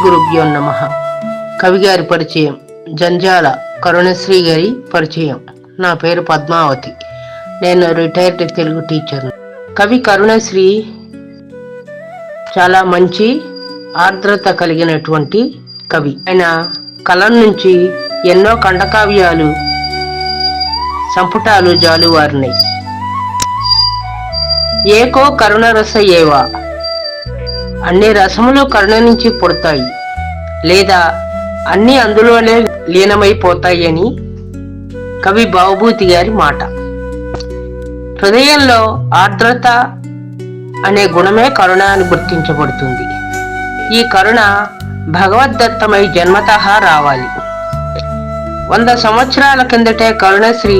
గురుభ్యో నమః. కవి గారి పరిచయం. జంజాల కరుణశ్రీ గారి పరిచయం. నా పేరు పద్మావతి. నేను రిటైర్డ్ తెలుగు టీచర్. కవి కరుణశ్రీ చాలా మంచి ఆర్ద్రత కలిగినటువంటి కవి. ఆయన కలం నుంచి ఎన్నో ఖండకావ్యాలు సంపుటాలు జాలువారినాయి. ఏకో కరుణ రస ఏవా, అన్ని రసములు కరుణ నుంచి పుడతాయి లేదా అన్ని అందులోనే లీనమైపోతాయి అని కవి భావభూతి గారి మాట. హృదయంలో ఆర్ద్రత అనే గుణమే కరుణ అని గుర్తించబడుతుంది. ఈ కరుణ భగవద్దత్తమై జన్మతః రావాలి. 100 సంవత్సరాల కిందటే కరుణశ్రీ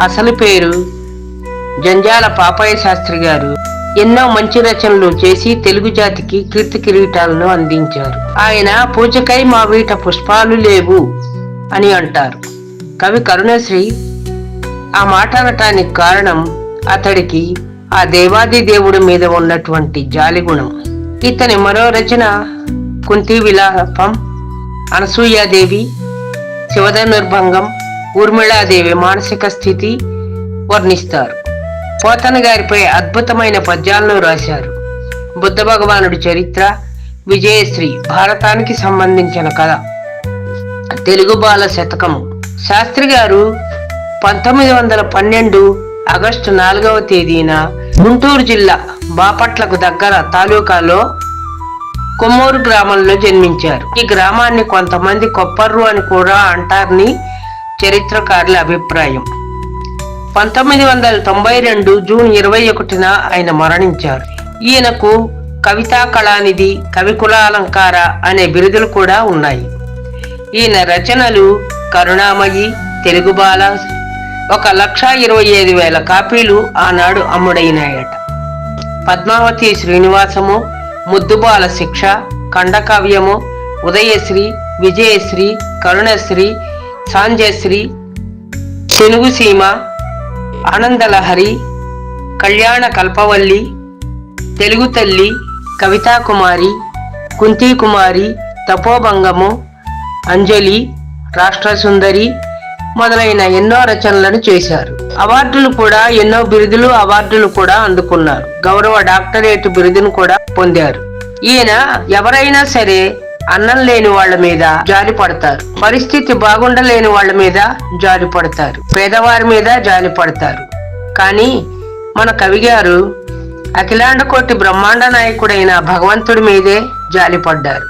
అసలు పేరు జంజాల పాపయ్య శాస్త్రి గారు ఎన్నో మంచి రచనలు చేసి తెలుగు జాతికి కీర్తి కిరీటాలను అందించారు. ఆయన పూజకై మా వీట పుష్పాలు లేవు అని అంటారు. కవి కరుణశ్రీ ఆ మాట అనటానికి కారణం అతడికి ఆ దేవాది దేవుడి మీద ఉన్నటువంటి జాలిగుణం. ఇతని మరో రచన కుంతి విలాపం, అనసూయాదేవి, శివధనుర్భంగం, ఊర్మిళాదేవి మానసిక స్థితి వర్ణిస్తారు. పోతన గారిపై అద్భుతమైన పద్యాలను రాశారు. బుద్ధ భగవానుడి చరిత్ర, విజయశ్రీ భారతానికి సంబంధించిన కథ, తెలుగు బాల శతకము. శాస్త్రి గారు 1912 ఆగస్టు 4వ తేదీన గుంటూరు జిల్లా బాపట్లకు దగ్గర తాలూకాలో కొమ్మూరు గ్రామంలో జన్మించారు. ఈ గ్రామాన్ని కొంతమంది కొప్పర్రు అని కూడా అంటారని చరిత్రకారుల అభిప్రాయం. 1992 జూన్ 21న ఆయన మరణించారు. ఈయనకు కవితా కళానిధి, కవికులాలంకార అనే బిరుదులు కూడా ఉన్నాయి. ఈయన రచనలు కరుణామయి, తెలుగు బాల 1,25,000 కాపీలు ఆనాడు అమ్ముడైనాయట. పద్మావతి శ్రీనివాసము, ముద్దుబాల శిక్ష, ఖండకావ్యము, ఉదయశ్రీ, విజయశ్రీ, కరుణశ్రీ, సాంజశ్రీ, తెనుగుసీమ, ఆనందలహరి, కళ్యాణ కల్పవల్లి, తెలుగు తల్లి, కవితాకుమారి, కుంతీకుమారి, తపోభంగము, అంజలి, రాష్ట్రసుందరి మొదలైన ఎన్నో రచనలను చేశారు. అవార్డులు కూడా ఎన్నో బిరుదులు, అవార్డులు కూడా అందుకున్నారు. గౌరవ డాక్టరేట్ బిరుదును కూడా పొందారు. ఈయన ఎవరైనా సరే అన్నం లేని వాళ్ళ మీద జాలి పడతారు, పరిస్థితి బాగుండలేని వాళ్ళ మీద జాలి పడతారు, పేదవారి మీద జాలి పడతారు. కానీ మన కవి గారు అఖిలాండ కోటి బ్రహ్మాండ నాయకుడైన భగవంతుడి మీదే జాలిపడ్డారు.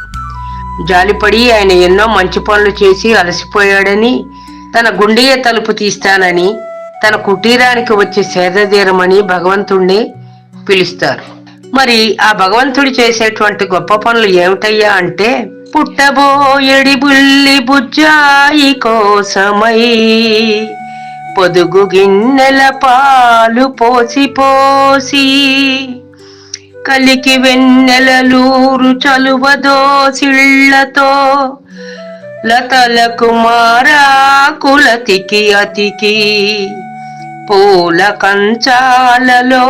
జాలిపడి ఆయన ఎన్నో మంచి పనులు చేసి అలసిపోయాడని, తన గుండెయ తలుపు తీస్తానని, తన కుటీరానికి వచ్చి సేదతీరమని భగవంతుడిని పిలుస్తారు. మరి ఆ భగవంతుడు చేసేటువంటి గొప్ప పనులు ఏమిటయ్యా అంటే, పుట్టబోయడి బుల్లి బుజ్జాయి కోసమై పొదుగు గిన్నెల పాలు పోసి పోసి, కలికి వెన్నెలలూరు చలువదోసిళ్లతో లతలకు మారాకులతికి అతికి, పూల కంచాలలో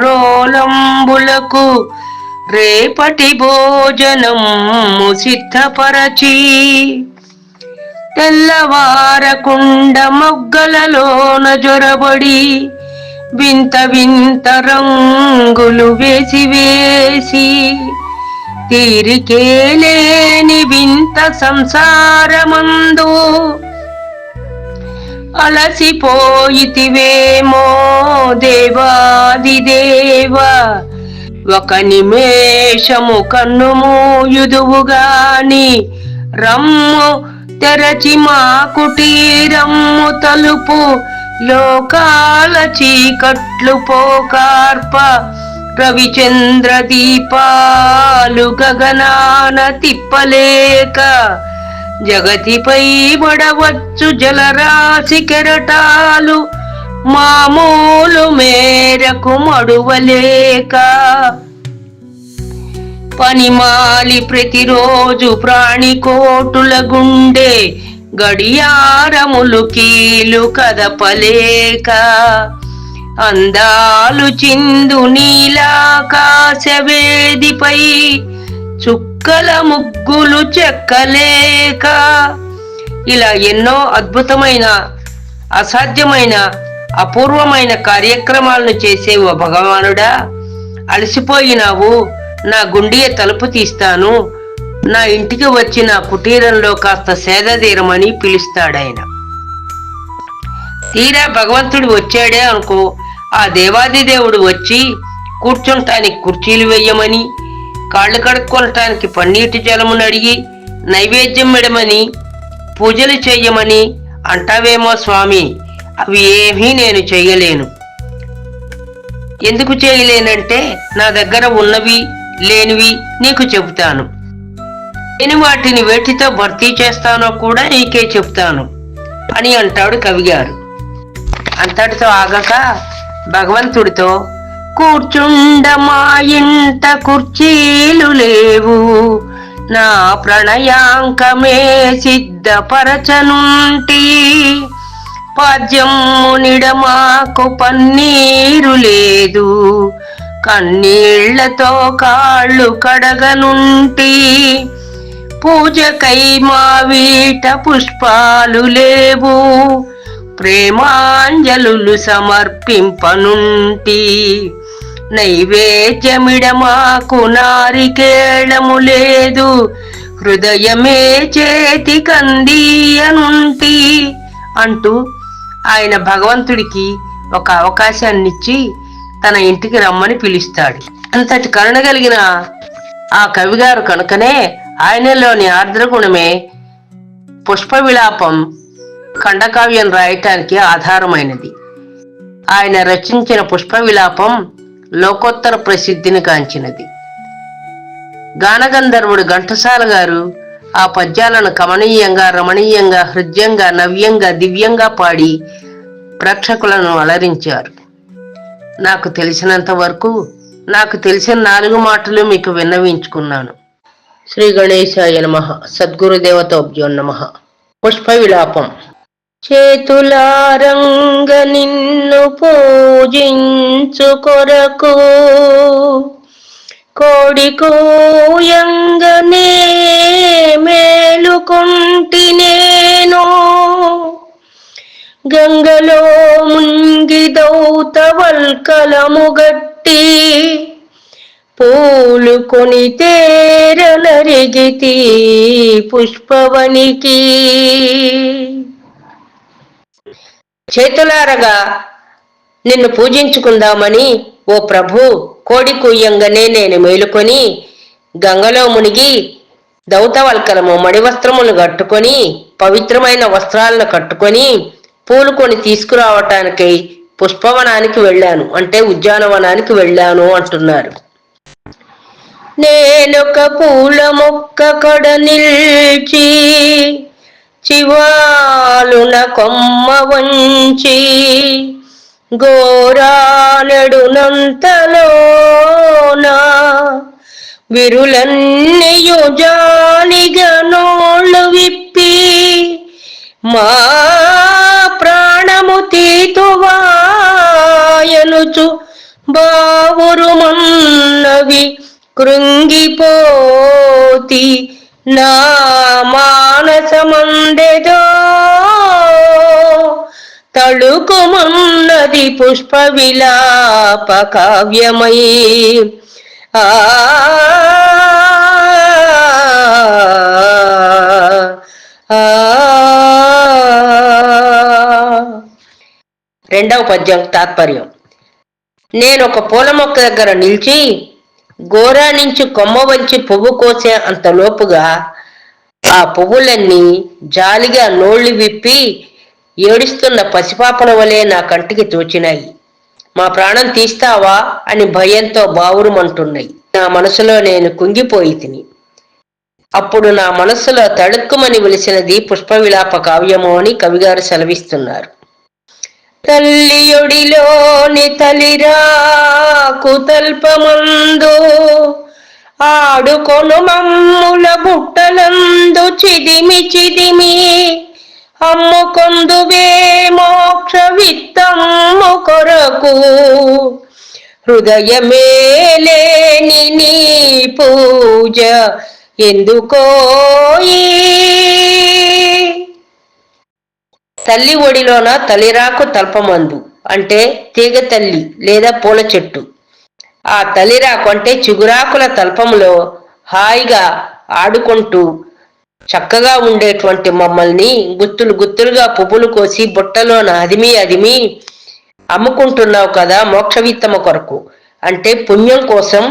రోలంబులకు రేపటి భోజనం సిద్ధపరచి, తెల్లవారకుండ మొగ్గలలోన జొరబడి వింత వింత రంగులు వేసి వేసి, తీరికేలేని వింత సంసారమందు అలసిపోయితివేమో దేవాదిదేవ, ఒక నిమేషము కన్ను మూయుదువుగాని రమ్ము తెరచి మా కుటీరమ్ము తలుపు, లోకాల చీకట్లు పోకార్ప రవిచంద్ర దీపాలు గగనాన తిప్పలేక, జగతిపై పడవచ్చు జలరాశి కెరటాలు మామూలు మేరకు మడువలేక, పనిమాలి ప్రతిరోజు ప్రాణికోటుల గుండె గడియారములు కీలు కదపలేక, అందాలు చిందు నీలాకాశ వేదిపై చుక్క చుక్కల ముగ్గులు చెక్కలేక, ఇలా ఎన్నో అద్భుతమైన, అసాధ్యమైన, అపూర్వమైన కార్యక్రమాలను చేసే ఓ భగవానుడా, అలసిపోయినావు, నా గుండె తలుపు తీస్తాను, నా ఇంటికి వచ్చి నా కుటీరంలో కాస్త సేదతీరమని పిలుస్తాడాయన. తీరా భగవంతుడు వచ్చాడే అనుకో, ఆ దేవాదిదేవుడు వచ్చి కూర్చుంటానికి కుర్చీలు వేయమని, కాళ్ళు కడుక్కొనటానికి పన్నీటి జలమును అడిగి నైవేద్యం మెడమని, పూజలు చెయ్యమని అంటావేమో స్వామి. అవి ఏమీ నేను చెయ్యలేను. ఎందుకు చేయలేనంటే, నా దగ్గర ఉన్నవి లేనివి నీకు చెబుతాను. నేను వాటిని వేటితో భర్తీ చేస్తానో కూడా నీకే చెప్తాను అని అంటాడు కవిగారు. అంతటితో ఆగక భగవంతుడితో, కూర్చుండ మా ఇంట కుర్చీలు లేవు, నా ప్రణయాంకమే సిద్ధపరచనుంటి, పాద్యమునిడ మాకు పన్నీరు లేదు, కన్నీళ్లతో కాళ్ళు కడగనుంటి, పూజకై మా వీట పుష్పాలు లేవు, ప్రేమాంజలులు సమర్పింపనుంటి, నైవేద్యమిడ మాకు నారికేళము లేదు, హృదయమే చేతికందీయనుంటి అంటూ ఆయన భగవంతుడికి ఒక అవకాశాన్నిచ్చి తన ఇంటికి రమ్మని పిలుస్తాడు. అంతటి కరుణ కలిగిన ఆ కవిగారు కనుకనే ఆయనలోని ఆర్ద్రగుణమే పుష్ప విలాపం ఖండకావ్యం రాయటానికి ఆధారమైనది. ఆయన రచించిన పుష్ప విలాపం లోకోత్తర ప్రసిద్ధిని గాంచినది. గానగంధర్వుడు ఘంటసాల గారు ఆ పద్యాలను కమనీయంగా, రమణీయంగా, హృద్యంగా, నవ్యంగా, దివ్యంగా పాడి ప్రేక్షకులను అలరించారు. నాకు తెలిసినంత వరకు, నాకు తెలిసిన 4 మాటలు మీకు విన్నవించుకున్నాను. శ్రీ గణేశాయ నమః. సద్గురుదేవతోభ్యో నమః. పుష్ప విలాపం. చేతులారంగ నిన్ను పూజించు కొరకు, కోడి కోయంగనే మేలుకొంటి నేను, గంగలో ముంగి దౌతవల్కలము గట్టి, పూలు కొని తేరనరిగితి పుష్పవనికి. చేతులారగా నిన్ను పూజించుకుందామని ఓ ప్రభు, కోడి కూయంగానే నేను మేలుకొని, గంగలో మునిగి దౌతవల్కలము మడివస్త్రములు కట్టుకొని, పవిత్రమైన వస్త్రాలను కట్టుకొని, పూలు కొని తీసుకురావటానికై పుష్పవనానికి వెళ్ళాను, అంటే ఉద్యానవనానికి వెళ్ళాను అంటున్నారు. నేనొక పూల మొక్క కడ నిల్చి, చివాలున కొమ్మ వంచి, గోరానెడునంతలోనా విరులన్నీయు జాలిగా నోళ్ళు విప్పి, మా ప్రాణము తీతువాయనుచు బావురుమన్నవి కృంగిపోతి, నా మానసమందెదో తళుకుమన్నది పుష్ప విలాప కావ్యమై. ఆ రెండవ పద్యం తాత్పర్యం. నేనొక పూల మొక్క దగ్గర నిలిచి, గోరా నుంచి కొమ్మ వంచి పువ్వు కోసే అంతలోపుగా ఆ పువ్వులన్నీ జాలిగా నోళ్లు విప్పి ఏడుస్తున్న పసిపాపల వలె నా కంటికి తోచినాయి. మా ప్రాణం తీస్తావా అని భయంతో బావురుమంటున్నాయి. నా మనసులో నేను కుంగిపోయి తిని. అప్పుడు నా మనస్సులో తడుక్కుమని వెలిసినది పుష్ప విలాప కావ్యము అని కవిగారు సెలవిస్తున్నారు. తల్లియొడిలోని తలిరాకు తల్పమందు, ఆడుకొను మమ్ముల బుట్టలందు చిదిమి చిదిమి, అమ్ముకొందువే మోక్ష విత్తమ్ము కొరకు, హృదయమేలేని నీ పూజ ఎందుకో తల్లి ఒడిలోన తలిరాకు తల్పమందు అంటే తీగ తల్లి లేదా పూల చెట్టు. ఆ తలిరాకు అంటే చిగురాకుల తల్పంలో హాయిగా ఆడుకుంటూ చక్కగా ఉండేటువంటి మమ్మల్ని గుత్తులు గుత్తులుగా పువ్వులు కోసి బుట్టలోన అదిమి అదిమి అమ్ముకుంటున్నావు కదా మోక్షవిత్తమ కొరకు. అంటే పుణ్యం కోసం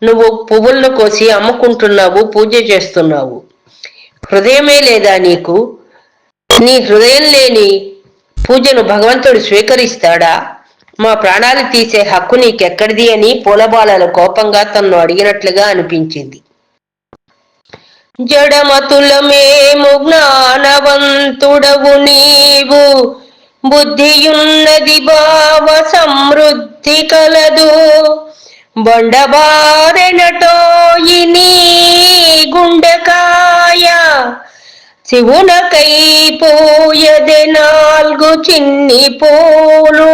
నువ్వు పువ్వులను కోసి అమ్ముకుంటున్నావు, పూజ చేస్తున్నావు. హృదయమే లేదా నీకు? నీ హృదయం లేని పూజను భగవంతుడు స్వీకరిస్తాడా? మా ప్రాణాలు తీసే హక్కు నీకెక్కడిది అని పూలబాలలు కోపంగా తన్ను అడిగినట్లుగా అనిపించింది. జడమతులమేము జ్ఞానవంతుడవు నీవు, బుద్ధియున్నది భావ సమృద్ధి కలదు, బొండబారెనటోయి నీ గుండెకాయ, శివునకై పోయదే నాలుగు చిన్ని పోలు.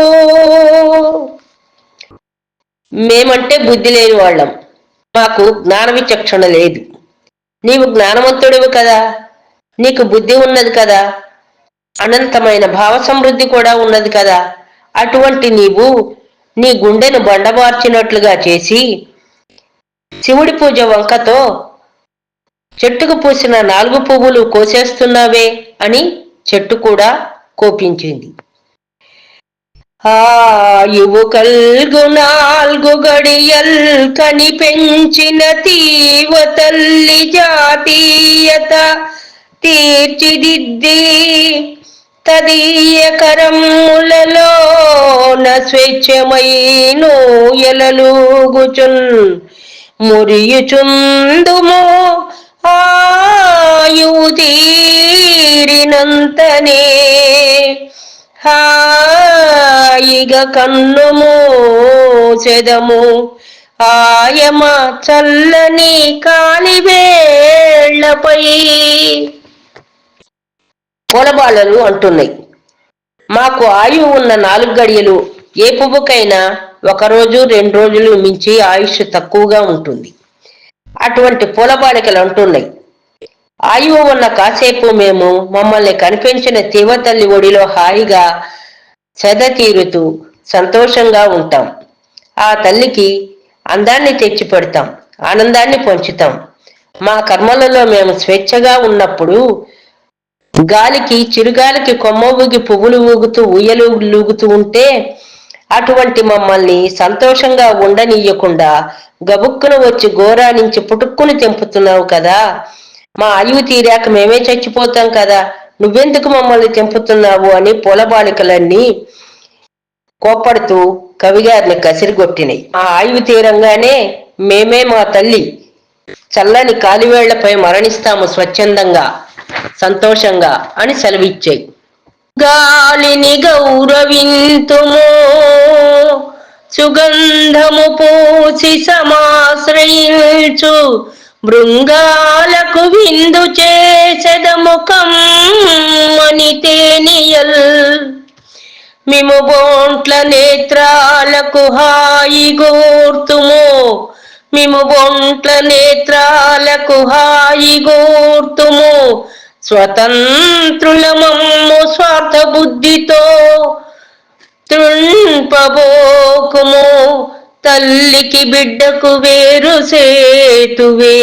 మేమంటే బుద్ధి లేని వాళ్ళం, మాకు జ్ఞాన విచక్షణ లేదు. నీవు జ్ఞానవంతుడివి కదా, నీకు బుద్ధి ఉన్నది కదా, అనంతమైన భావ సమృద్ధి కూడా ఉన్నది కదా. అటువంటి నీవు నీ గుండెను బండబార్చినట్లుగా చేసి శివుడి పూజ వంకతో చెట్టుకు పూసిన 4 పువ్వులు కోసేస్తున్నావే అని చెట్టు కూడా కోపించింది. ఆయువు కల్గు 4 గడియల్ కనిపెంచిన తీవ తల్లి జాతీయత తీర్చిదిద్ది తదీయ కరములలోన స్వేచ్ఛమైనో ఎలలుగుచున్ మురియుచుందుము ఆయువు తీరినంతనే హాయిగా కన్ను మూసెదము ఆయమ చల్లని కాలివేళ్లపై. పూలబాలలు అంటున్నాయి, మాకు ఆయువు ఉన్న 4 గడియలు, ఏ పువ్వుకైనా 1 రోజు 2 రోజులు మించి ఆయుష్ తక్కువగా ఉంటుంది. అటువంటి పూలబాలికలు అంటున్నాయి, ఆయువు ఉన్న కాసేపు మేము మమ్మల్ని కనిపించిన తీవతల్లి ఒడిలో హాయిగా సెద తీరుతూ సంతోషంగా ఉంటాం. ఆ తల్లికి అందాన్ని తెచ్చి పెడతాం, ఆనందాన్ని పంచుతాం. మా కర్మలలో మేము స్వేచ్ఛగా ఉన్నప్పుడు గాలికి చిరుగాలికి కొమ్మ ఊగి పువ్వులు ఊగుతూ ఉయ్యలు లూగుతూ ఉంటే అటువంటి మమ్మల్ని సంతోషంగా ఉండనీయకుండా గబుక్కును వచ్చి గోరా నుంచి పుటుక్కుని తెంపుతున్నావు కదా. మా ఆయువు తీరాక మేమే చచ్చిపోతాం కదా, నువ్వెందుకు మమ్మల్ని తెంపుతున్నావు అని పూలబాలికలన్నీ కోప్పడుతూ కవిగారిని కసిరిగొట్టినాయి. ఆ ఆయువు తీరంగానే మేమే మా తల్లి చల్లని కాలివేళ్లపై మరణిస్తాము స్వచ్ఛందంగా సంతోషంగా అని సెలవిచ్చాయి. గాలిని గౌరవింతుము సుగంధము పూసి సమాశ్రయించు బృంగాలకు విందు చేసెదముఖం అని తేనియల్ మిము బోంట్ల నేత్రాలకు హాయి గోర్తుము మిము బొంట్ల నేత్రాలకు హాయి గోర్తుము స్వతంత్రులమమ్ము స్వార్థ బుద్ధితో తృణ్పబోకుము తల్లికి బిడ్డకు వేరు సేతువే.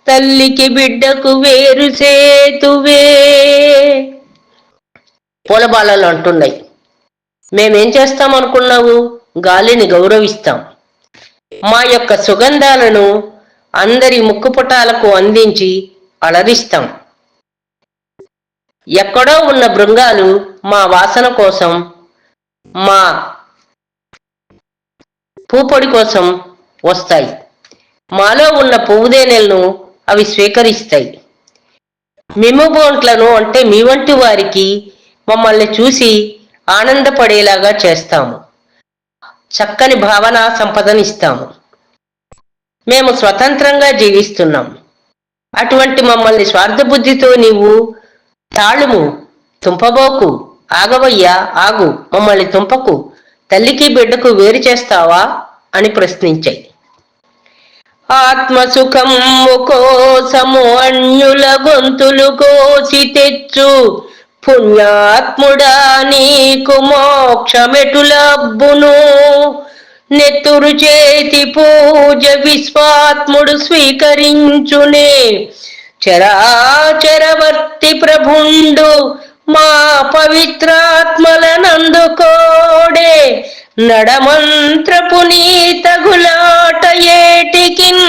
తల్లికి బిడ్డకు వేరు సేతువే. పూలబాలలు అంటున్నాయి, మేమేం చేస్తాం అనుకున్నావు? గాలిని గౌరవిస్తాం, మా యొక్క సుగంధాలను అందరి ముక్కుపుటాలకు అందించి అలరిస్తాం. ఎక్కడో ఉన్న బృంగాలు మా వాసన కోసం, మా పూపొడి కోసం వస్తాయి. మాలో ఉన్న పువ్వుదేనెలను అవి స్వీకరిస్తాయి. మిమ్ముబోంట్లను అంటే మీ వంటి వారికి మమ్మల్ని చూసి ఆనందపడేలాగా చేస్తాము, చక్కని భావన సంపదనిస్తాము. మేము స్వతంత్రంగా జీవిస్తున్నాం. అటువంటి మమ్మల్ని స్వార్థబుద్ధితో నీవు తాళుము, తుంపబోకు, ఆగవయ్యా ఆగు, మమ్మల్ని తుంపకు, తల్లికి బిడ్డకు వేరు చేస్తావా అని ప్రశ్నించాయి. ఆత్మసుఖము కోసము అన్యుల గొంతులు కోసి తెచ్చు పుణ్యాత్ముడా నీకు మోక్షమెటులబ్బును. నెత్తురు చేతి పూజ విశ్వాత్ముడు స్వీకరించునే. చరాచరవర్తి ప్రభుండు మా పవిత్రాత్మలనందుకోడే. నడమంత్ర పునీత గులాట ఏటికిన్.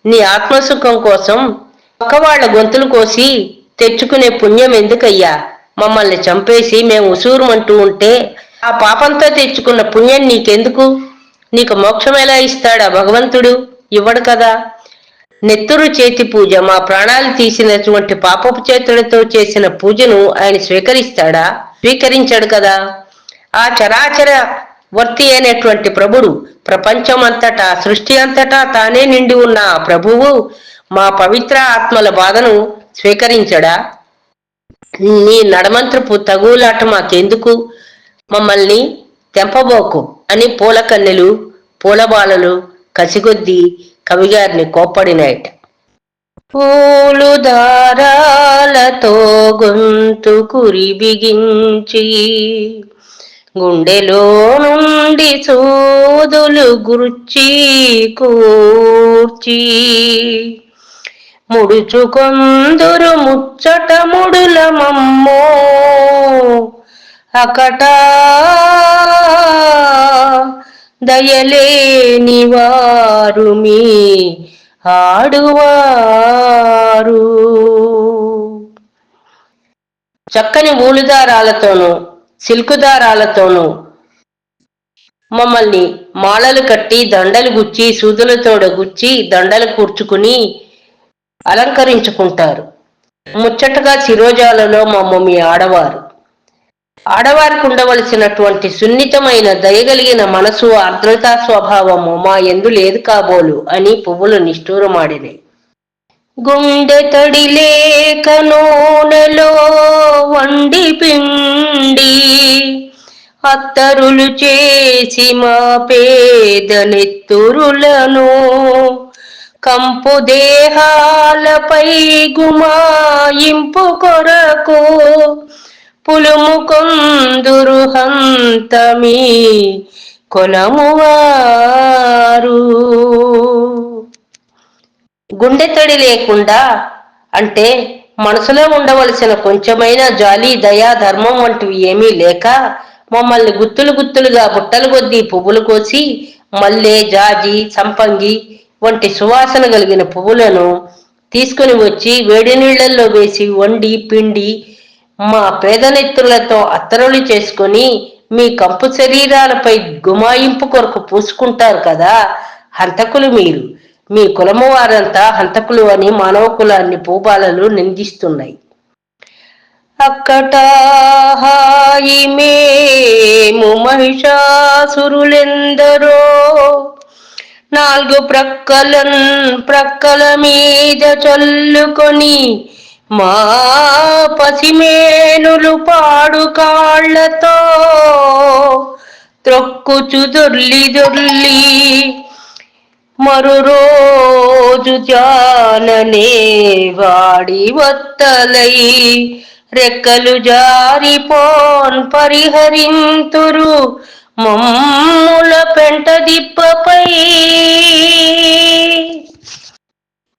నీ ఆత్మసుఖం కోసం పక్కవాళ్ల గొంతులు కోసి తెచ్చుకునే పుణ్యం ఎందుకయ్యా? మమ్మల్ని చంపేసి మేము ఉసూరుమంటూ ఉంటే ఆ పాపంతో తెచ్చుకున్న పుణ్యం నీకెందుకు? నీకు మోక్షం ఎలా ఇస్తాడా భగవంతుడు? ఇవ్వడు కదా. నెత్తురు చేతి పూజ, మా ప్రాణాలు తీసినటువంటి పాపపు చేతులతో చేసిన పూజను ఆయన స్వీకరిస్తాడా? స్వీకరించాడు కదా. ఆ చరాచర వర్తి అయినటువంటి ప్రభుడు, ప్రపంచం అంతటా సృష్టి అంతటా తానే నిండి ఉన్న ఆ ప్రభువు మా పవిత్ర ఆత్మల బాధను స్వీకరించడా? నీ నడమంత్రపు తగులాట మాకెందుకు? మమ్మల్ని తెంపబోకు అని పూలకన్నెలు పూలబాలలు కసిగొద్ది కవిగారిని కోప్పడినాయట. పూలు దారాలతో గొంతు కురి బిగించి గుండెలో నుండి సూదులు గుర్చి కూర్చి ముడుచుకొందురు ముచ్చట ముడుల మమ్మో. అకట దయలేని వారు మీ ఆడువారు. చక్కని ఊలుదారాలతోనూ సిల్కు దారాలతోనూ మమ్మల్ని మాలలు కట్టి దండలు గుచ్చి సూదులతోడ గుచ్చి దండలు కూర్చుకుని అలంకరించుకుంటారు. ముచ్చటగా శిరోజాలలో మమ్మ మీ ఆడవారు. ఆడవారికి ఉండవలసినటువంటి సున్నితమైన దయగలిగిన మనసు ఆర్ద్రతా స్వభావము మా యందు లేదు కాబోలు అని పువ్వులు నిష్ఠూరమాడినాయి. గుండె తడి లేక నూనెలో వండి పిండి అత్తరులు చేసి మా పేద నెత్తురులను కంపు దేహాలపై గుమాయింపు కొరకు పులుము కొందురు హంతమీ కొలమువారు. గుండెతడి లేకుండా అంటే మనసులో ఉండవలసిన కొంచెమైనా జాలి దయా ధర్మం వంటివి ఏమీ లేక మమ్మల్ని గుత్తులు గుత్తులుగా బుట్టలు కొద్దీ పువ్వులు కోసి మల్లె జాజి సంపంగి వంటి సువాసన కలిగిన పువ్వులను తీసుకుని వచ్చి వేడి నీళ్లలో వేసి వండి పిండి మా పేదనెత్తులతో అత్తరులు చేసుకుని మీ కంపు శరీరాలపై గుమాయింపు కొరకు పూసుకుంటారు కదా. హంతకులు మీరు. మీ కులము వారంతా హంతకులు అని మానవ కులాన్ని పూబాలలు నిందిస్తున్నాయి. అక్కట హాయి మేము మహిషాసురులెందరో నాలుగు ప్రక్కల మీద చల్లుకొని మా పసిమేనులు పాడు కాళ్లతో త్రొక్కుచు దొర్లి దొర్లి మరు రోజు జాననే వాడి వత్తలై రెక్కలు జారిపోన్ పరిహరింతురు మమ్ముల పెంట దిప్పపై.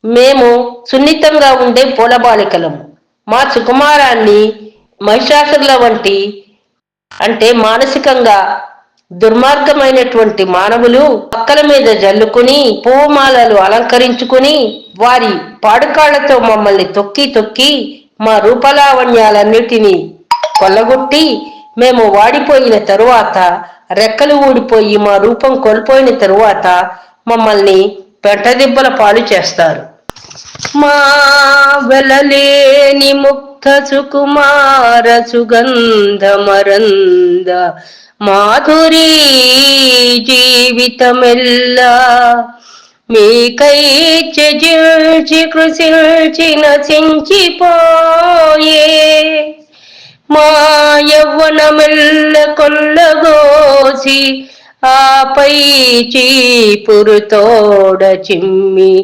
మేము సున్నితంగా ఉండే పూలబాలికలము. మా సుకుమారాన్ని మహిషాసురుల వంటి అంటే మానసికంగా దుర్మార్గమైనటువంటి మానవులు పక్కల మీద జల్లుకుని పూమాలలు అలంకరించుకుని వారి పాడుకాళ్లతో మమ్మల్ని తొక్కి తొక్కి మా రూపలావణ్యాలన్నిటినీ కొల్లగొట్టి మేము వాడిపోయిన తరువాత రెక్కలు ఊడిపోయి మా రూపం కోల్పోయిన తరువాత మమ్మల్ని పెంటదిబ్బల పాలు చేస్తారు. మా వెలలేని ముక్త సుకుమార సుగంధమరంద మాధురీ జీవితమెల్లా మీకై త్యజించి కృషించి నశించిపోయే మా యవ్వనమెల్ల కొల్లగోసి ఆపై చీపురుతోడ చిమ్మి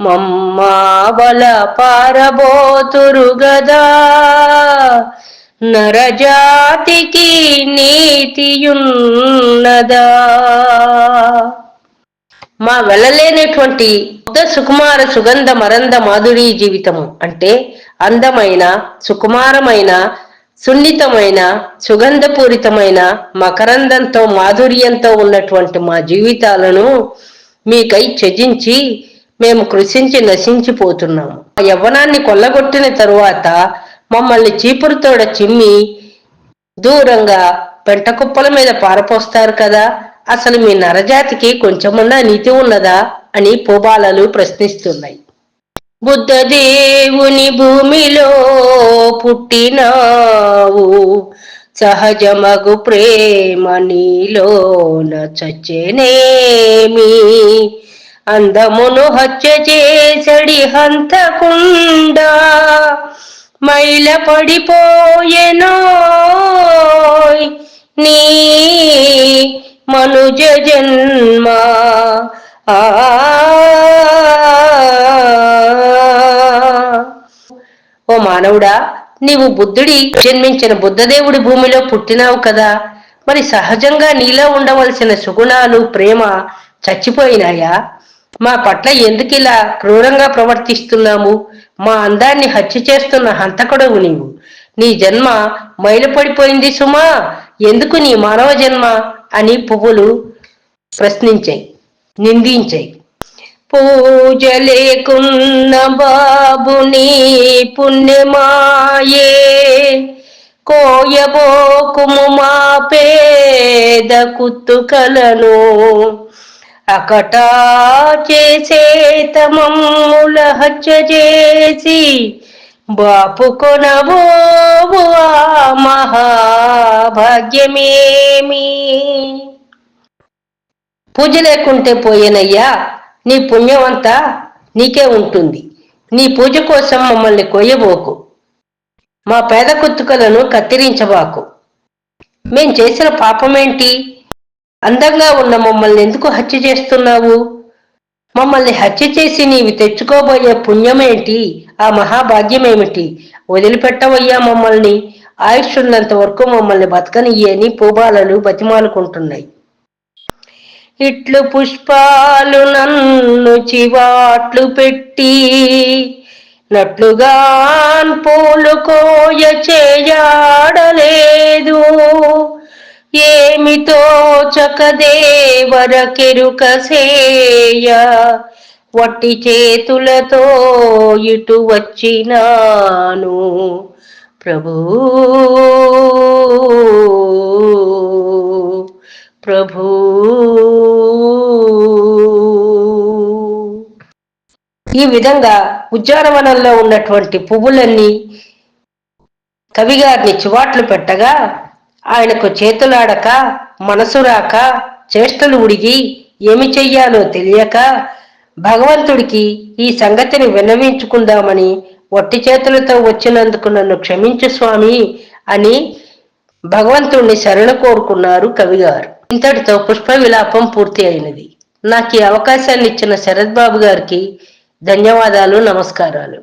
మమ్మావల పారబోతురు గదా నరజాతికి నీతియున్నదా. మా వెళ్ళలేనటువంటి సుకుమార సుగంధ మరంద మాధురి జీవితము అంటే అందమైన, సుకుమారమైన, సున్నితమైన, సుగంధపూరితమైన, మకరందంతో మాధుర్యంతో ఉన్నటువంటి మా జీవితాలను మీకై త్యజించి మేము కృషించి నశించిపోతున్నాము. ఆ యవ్వనాన్ని కొల్లగొట్టిన తరువాత మమ్మల్ని చీపురుతోడ చిమ్మి దూరంగా పెంటకుప్పల మీద పారపోస్తారు కదా, అసలు మీ నరజాతికి కొంచెమన్నా నీతి ఉన్నదా అని పూబాలలు ప్రశ్నిస్తున్నాయి. బుద్ధదేవుని భూమిలో పుట్టినావు, సహజమగు ప్రేమ నీలోన చచ్చెనేమి, అందమును హత్య చేసడి హంతకుండా మైల పడిపోయెనోయ్ నీ మనుజ జన్మ. ఓ మానవుడా, నీవు బుద్ధుడి జన్మించిన బుద్ధదేవుడి భూమిలో పుట్టినావు కదా, మరి సహజంగా నీలో ఉండవలసిన సుగుణాలు, ప్రేమ చచ్చిపోయినాయా? మా పట్ల ఎందుకిలా క్రూరంగా ప్రవర్తిస్తున్నాము? మా అందాన్ని హత్య చేస్తున్న హంతకుడవు నీవు. నీ జన్మ మైలుపడిపోయింది సుమా, ఎందుకు నీ మానవ జన్మ అని పువ్వులు ప్రశ్నించాయి, నిందించాయి. పూజ లేకున్న బాబుని పుణ్యమాయే, కోయబోకుము మా పేద కుత్తుకలను, అకటా చేసేత మమ్ముల హత్య చేసి బాపుకొనబోవు ఆ మహాభాగ్యమేమి. పూజ లేకుంటే పోయేనయ్యా, నీ పుణ్యమంతా నీకే ఉంటుంది. నీ పూజ కోసం మమ్మల్ని కొయ్యబోకు, మా పేద కుత్తుకలను కత్తిరించబాకు. మేం చేసిన పాపమేంటి? అందంగా ఉన్న మమ్మల్ని ఎందుకు హత్య చేస్తున్నావు? మమ్మల్ని హత్య చేసి నీవు తెచ్చుకోబోయే పుణ్యమేంటి? ఆ మహాభాగ్యమేమిటి? వదిలిపెట్టవయ్యా మమ్మల్ని, ఆయుష్యున్నంత వరకు మమ్మల్ని బతకనియ్యని పూబాలలు బతిమాలుకుంటున్నాయి. ఇట్లు పుష్పాలు నన్ను చివాట్లు పెట్టి నట్లుగా పూలు కోయ చేయడలేదు, ఏమితో చకదేవర కెరుక సేయ వట్టి చేతులతో ఇటు వచ్చినాను ప్రభూ ప్రభూ. ఈ విధంగా ఉద్యానవనంలో ఉన్నటువంటి పువ్వులన్నీ కవిగారిని చివాట్లు పెట్టగా ఆయనకు చేతులాడక, మనసు రాక, చేష్టలు ఉడిగి ఏమి చెయ్యాలో తెలియక భగవంతుడికి ఈ సంగతిని విన్నవించుకుందామని ఒట్టి చేతులతో వచ్చినందుకు నన్ను క్షమించు స్వామి అని భగవంతుణ్ణి శరణు కోరుకున్నారు కవిగారు. ఇంతటితో పుష్ప విలాపం పూర్తి అయినది. నాకు ఈ అవకాశాన్ని ఇచ్చిన శరత్ బాబు గారికి ధన్యవాదాలు, నమస్కారాలు.